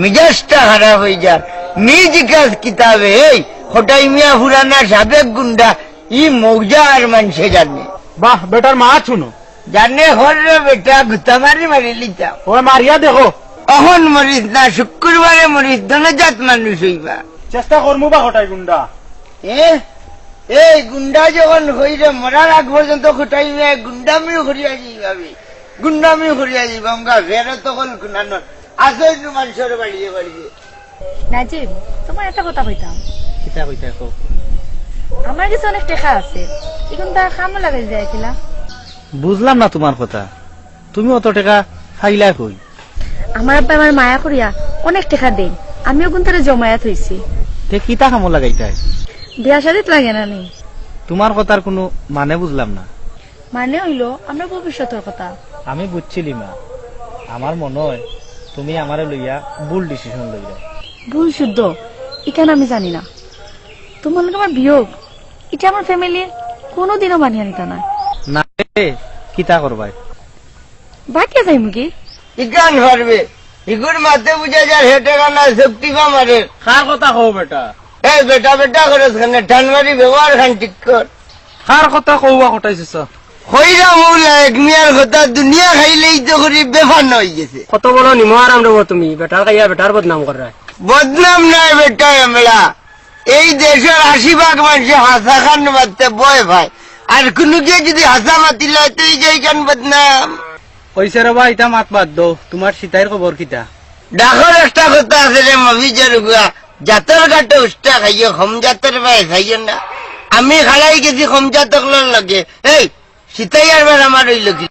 মিজাজটা খারাপ হয়ে যায়। নিজ কাজ কিতাবে এই হটাই মিয়া পুরানা সাবেক গুন্ডা ই মৌজা আর মানুষে জানে। বাহ বেটার মা শুনো জানে হর বেটা গুতা মারি মারি লিতাম। ও মারিয়া দেখো অহন মরিস না, শুক্রবারে মরিস, ধনজাত মানুষ হইবা। চেষ্টা করমু বা হটাই গুন্ডা। এই গুন্ডা যখন হইলে মরার আগ পর্যন্ত হটাই মিয়া গুন্ডামিও করিয়া যাইবাবে, গুন্ডামিও করিয়া যাইবা। আমরা ফেরত তখন গুনানোর আসল মানুষের বাড়িয়ে বাড়িয়ে। নাজিব, তোমার একটা কথা কইতাম। কিতা কইতা কও। আমার কাছে অনেক টাকা আছে, এখন তা কামও লাগাই যাইছিলা। বুঝলাম না তোমার কথা, তুমি অত টাকা খাইলা কই? আমার আব্বা আমার মায়া করিয়া অনেক টাকা দেন, আমিও কোন তারা জমায়া থইছি। তে কিতা কামো লাগাইতাই? বিয়া শাদিত লাগে না নি? তোমার কথার কোনো মানে বুঝলাম না। মানে হইলো আমরা ভবিষ্যতের কথা। আমি বুঝছিলি মা, আমার মনে হয় তুমি আমারে লইয়া ভুল ডিসিশন লইলা। ভুল শুদ্ধ ইখানে আমি জানি না। তোমার লোক আমার বিয়োগ, এটা আমার ফ্যামিলি কোনোদিনও মানিয়ে নিত না। না রে, কিতা করবাই? বাকি যাই মুগি ইকান পারবে ইগুর মাথে বুঝা যায় হেঁটে গানা শক্তি কম আরে। কার কথা কও বেটা? এই বেটা বেটা করে ঠান মারি ব্যবহার খান ঠিক কর। কার কথা কওয়া হটাইছিস? হইরা মৌলা এক মিয়ার কথা দুনিয়া খাইলেই তো করি বেফান হয়ে গেছে। কত বড় নিমহারাম রে তুমি, বেটার খাইয়া বেটার বদনাম কর। বদনাম নাই বেটা এমলা, এই দেশের 80% মানুষ হাসা খান মারতে বয় ভাই, আর কোনো কে যদি হাসা মাতি লয় তো এই যে এইখান বদনাম। কইছে রে ভাই, এটা মাত বাদ দো। তোমার সীতাইর খবর কিতা? ডাকর একটা কথা আছে রে মফিজের গুয়া, জাতর কাটে উষ্টা খাইও, হম জাতর ভাই খাইও না। আমি খালাই গেছি হম জাতক লাগে। এই সীতাই আর আমার হইল কি?